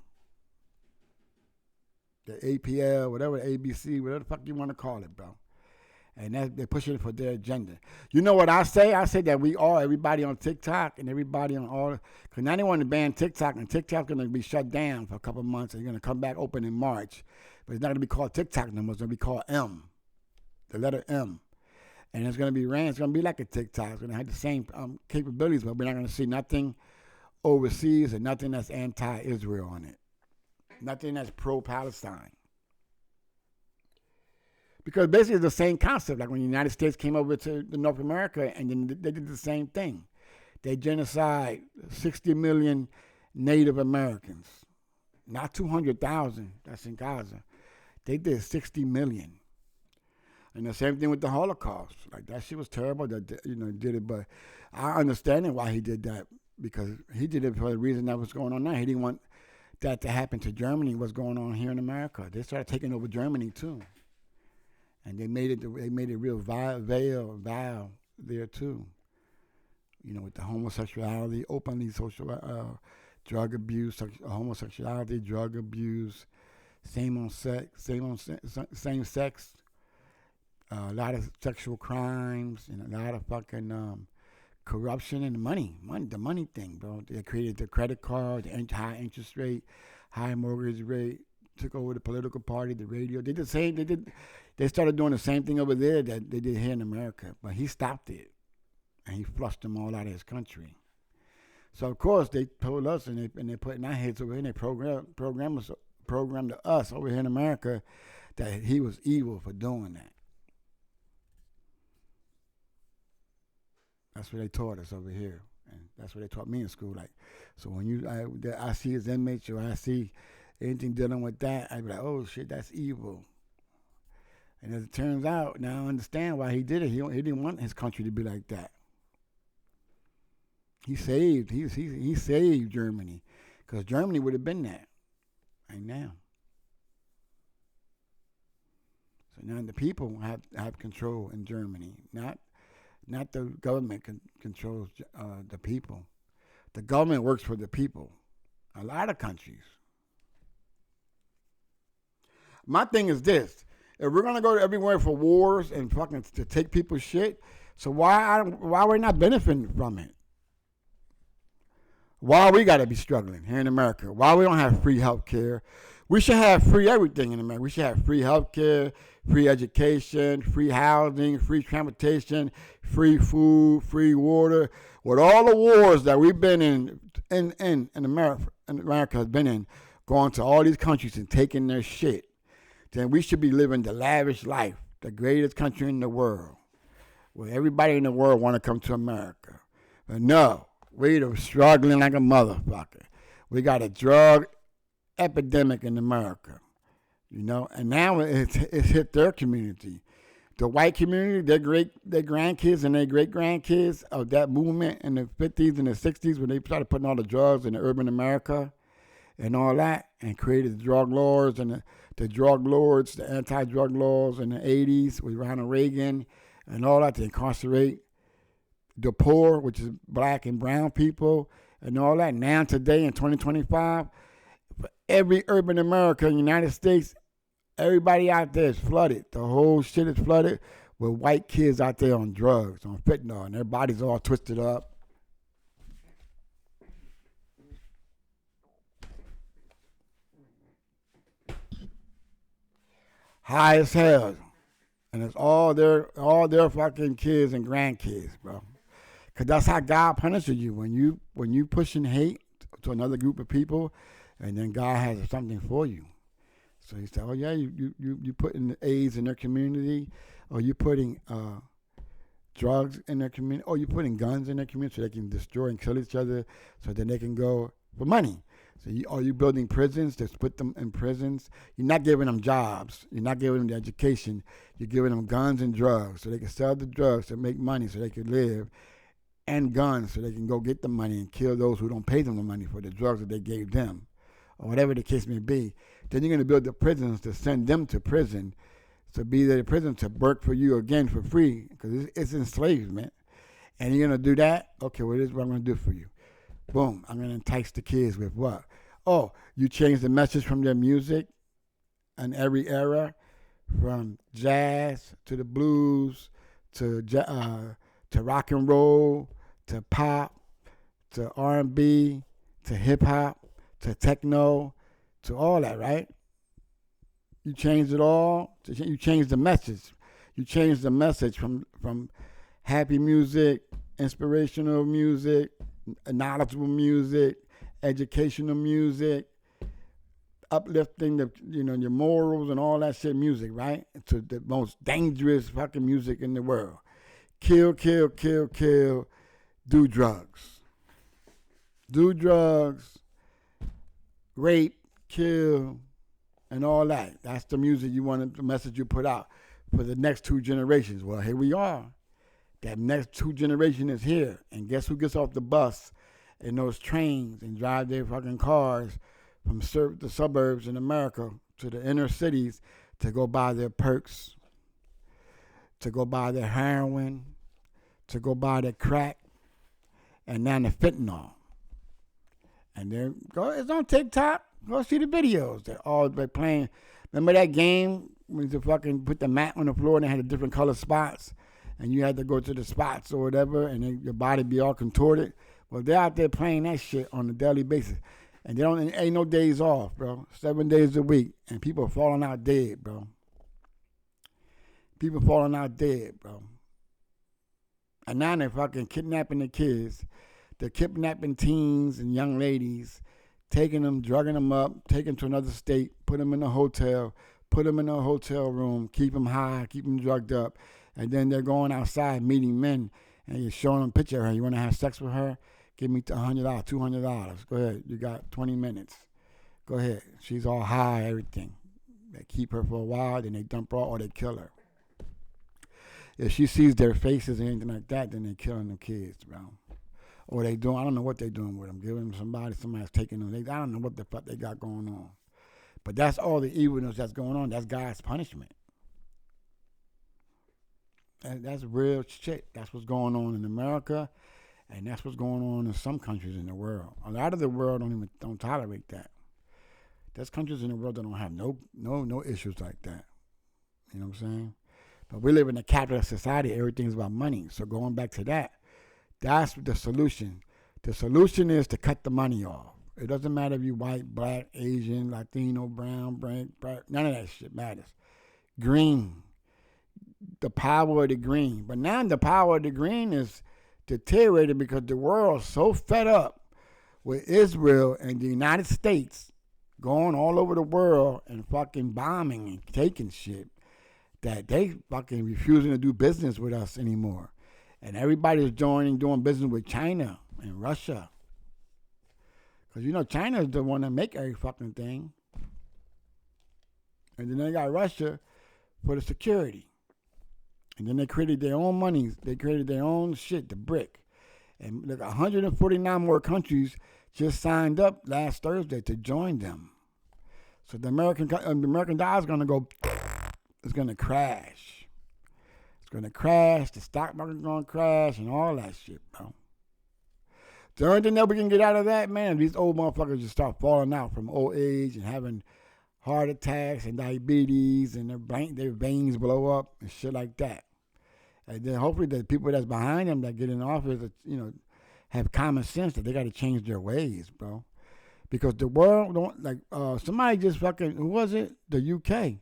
The APL, whatever, ABC, whatever the fuck you want to call it, bro. And they're pushing it for their agenda. You know what I say? I say that everybody on TikTok and everybody on all, because now they want to ban TikTok, and TikTok's going to be shut down for a couple of months, and they're going to come back open in March. But it's not going to be called TikTok no more. It's going to be called M, the letter M. And it's going to be ran. It's going to be like a TikTok. It's going to have the same capabilities, but we're not going to see nothing overseas and nothing that's anti-Israel on it. Nothing that's pro-Palestine. Because basically it's the same concept. Like when the United States came over to North America and then they did the same thing. They genocide 60 million Native Americans. Not 200,000, that's in Gaza. They did 60 million. And the same thing with the Holocaust. Like that shit was terrible that did it, but I understand why he did that, because he did it for the reason that was going on now. He didn't want that to happen to Germany, what's going on here in America. They started taking over Germany too. And they made it real vile there too. You know, with the homosexuality, openly social drug abuse, homosexuality, drug abuse, same sex, a lot of sexual crimes, and a lot of fucking corruption and the money thing, bro. They created the credit card, the high interest rate, high mortgage rate, took over the political party, the radio. They started doing the same thing over there that they did here in America, but he stopped it, and he flushed them all out of his country. So of course they told us, and they put in our heads over here, and they programmed us over here in America that he was evil for doing that. That's what they taught us over here, and that's what they taught me in school. Like, so when I see his inmates or I see anything dealing with that, I'd be like, oh shit, that's evil. And as it turns out, now I understand why he did it. He didn't want his country to be like that. He saved Germany, because Germany would have been that right now. So now the people have control in Germany, not the government controls the people. The government works for the people. A lot of countries. My thing is this: if we're gonna go everywhere for wars and fucking to take people's shit, so why we're not benefiting from it? Why we gotta be struggling here in America? Why we don't have free health care? We should have free everything in America. We should have free health care, free education, free housing, free transportation, free food, free water. With all the wars that we've been in America has been in, going to all these countries and taking their shit, then we should be living the lavish life, the greatest country in the world, where everybody in the world want to come to America. But no, we're struggling like a motherfucker. We got a drug epidemic in America, and now it's hit their community. The white community, their grandkids and their great grandkids of that movement in the 50s and the 60s, when they started putting all the drugs in the urban America and all that, and created the drug lords and the drug lords, the anti-drug laws in the 80s with Ronald Reagan and all that to incarcerate the poor, which is black and brown people and all that. Now today in 2025, for every urban America in the United States, everybody out there is flooded. The whole shit is flooded with white kids out there on drugs, on fentanyl, and their bodies all twisted up. High as hell. And it's all their fucking kids and grandkids, bro. Because that's how God punishes you. When you pushing hate to another group of people, and then God has something for you. So he said, oh yeah, you putting the AIDS in their community, or you putting drugs in their community, or you putting guns in their community so they can destroy and kill each other, so then they can go for money. So are you building prisons to put them in prisons? You're not giving them jobs. You're not giving them the education. You're giving them guns and drugs so they can sell the drugs to make money so they can live, and guns so they can go get the money and kill those who don't pay them the money for the drugs that they gave them, or whatever the case may be. Then you're going to build the prisons to send them to prison, to be there in prison to work for you again for free, because it's enslavement. And you're going to do that? Okay, well, this is what I'm going to do for you. Boom, I'm going to entice the kids with what? Oh, you change the message from their music in every era, from jazz to the blues to rock and roll to pop to R&B to hip hop to techno to all that, right? You change it all. You change the message. You change the message from happy music, inspirational music, knowledgeable music, educational music, uplifting your morals and all that shit music, right? To the most dangerous fucking music in the world. Kill, kill, kill, kill. Do drugs. Do drugs. Rape, kill, and all that. That's the music you want, the message you put out for the next 2 generations. Well, here we are. That next 2 generations is here. And guess who gets off the bus in those trains and drive their fucking cars from the suburbs in America to the inner cities to go buy their perks, to go buy their heroin, to go buy their crack, and now the fentanyl. And then it's on TikTok. Go see the videos. They're playing. Remember that game when you fucking put the mat on the floor and they had the different color spots, and you had to go to the spots or whatever, and then your body be all contorted. Well, they're out there playing that shit on a daily basis, and ain't no days off, bro. 7 days a week, and people are falling out dead, bro. People falling out dead, bro. And now they're fucking kidnapping the kids. They're kidnapping teens and young ladies, taking them, drugging them up, taking them to another state, put them in a hotel, put them in a hotel room, keep them high, keep them drugged up. And then they're going outside meeting men, and you're showing them a picture of her. You want to have sex with her? Give me $100, $200. Go ahead. You got 20 minutes. Go ahead. She's all high, everything. They keep her for a while, then they dump her or they kill her. If she sees their faces or anything like that, then they're killing the kids, bro. Or they doing, I don't know what they're doing with them. Giving them somebody's taking them. I don't know what the fuck they got going on. But that's all the evilness that's going on. That's God's punishment. And that's real shit. That's what's going on in America, and that's what's going on in some countries in the world. A lot of the world don't tolerate that. There's countries in the world that don't have no issues like that. You know what I'm saying? But we live in a capitalist society. Everything's about money. So going back to that, that's the solution. The solution is to cut the money off. It doesn't matter if you're white, black, Asian, Latino, brown, black, none of that shit matters. Green. The power of the green. But now the power of the green is deteriorated because the world's so fed up with Israel and the United States going all over the world and fucking bombing and taking shit that they fucking refusing to do business with us anymore. And everybody's doing business with China and Russia. Because, China is the one that make every fucking thing. And then they got Russia for the security. And then they created their own money. They created their own shit, the brick. And look, 149 more countries just signed up last Thursday to join them. So the American dollar is going to go, it's going to crash. It's going to crash. The stock market's going to crash and all that shit, bro. The only thing that we can get out of that, man, these old motherfuckers just start falling out from old age and having heart attacks and diabetes and their veins blow up and shit like that. And then hopefully the people that's behind them that get in office, have common sense that they got to change their ways, bro. Because the world don't, somebody just fucking, who was it? The UK.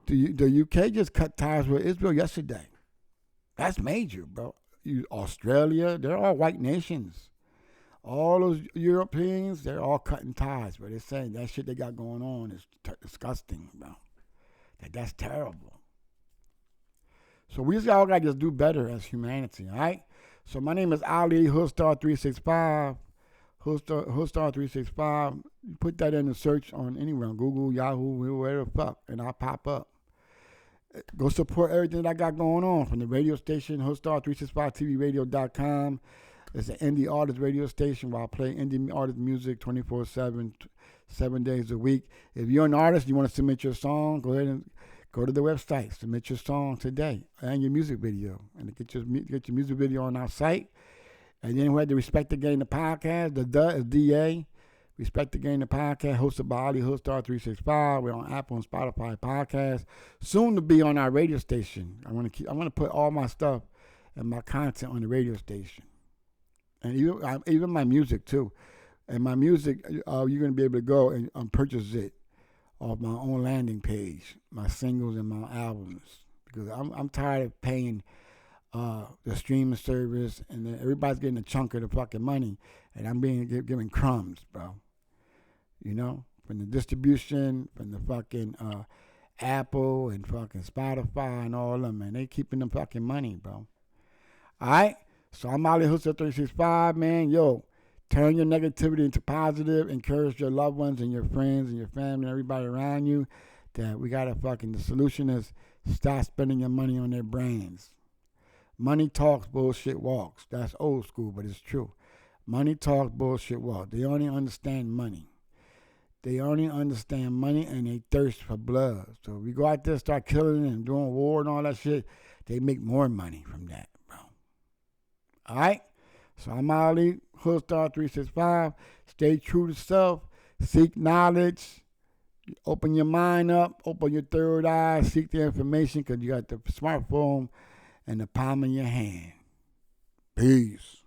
The UK just cut ties with Israel yesterday. That's major, bro. Australia, they're all white nations. All those Europeans, they're all cutting ties, but they're saying that shit they got going on is disgusting, bro. That's terrible. So we just all got to just do better as humanity, all right? So my name is Ali Hoodstar365. Hoodstar365. You put that in the search on anywhere, on Google, Yahoo, wherever the fuck, and I'll pop up. Go support everything that I got going on from the radio station, Hoodstar365TVRadio.com. It's an indie artist radio station where I play indie artist music 24/7, 7 days a week. If you're an artist, you want to submit your song, go ahead and go to the website, submit your song today and your music video, and get your music video on our site. And then we had the Respect the Game, the podcast. The is DA. Respect the Game, the podcast, hosted by Ali Hoodstar365. We're on Apple and Spotify podcasts. Soon to be on our radio station. I want to put all my stuff and my content on the radio station, and even my music too. And my music, you're going to be able to go and purchase it off my own landing page, my singles and my albums, because I'm tired of paying the streaming service, and then everybody's getting a chunk of the fucking money, and I'm being given crumbs, bro. You know, from the distribution, from the fucking Apple and fucking Spotify and all of them, man. They keeping them fucking money, bro. All right? So I'm Ali Hoodstar365, man. Yo, turn your negativity into positive. Encourage your loved ones and your friends and your family and everybody around you that we got to fucking, the solution is stop spending your money on their brands. Money talks, bullshit walks. That's old school, but it's true. Money talks, bullshit walks. They only understand money. They only understand money, and they thirst for blood. So if we go out there and start killing and doing war and all that shit, they make more money from that, bro. All right? So I'm Ali Hoodstar365. Stay true to self. Seek knowledge. Open your mind up. Open your third eye. Seek the information, because you got the smartphone in the palm of your hand. Peace.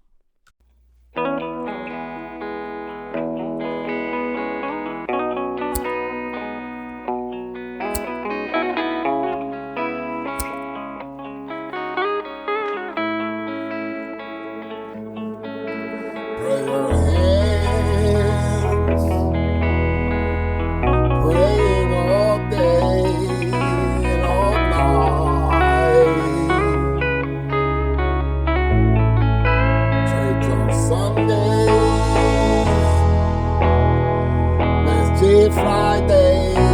Pray your hands, praying all day and all night. Church on Sundays, Masjid Friday.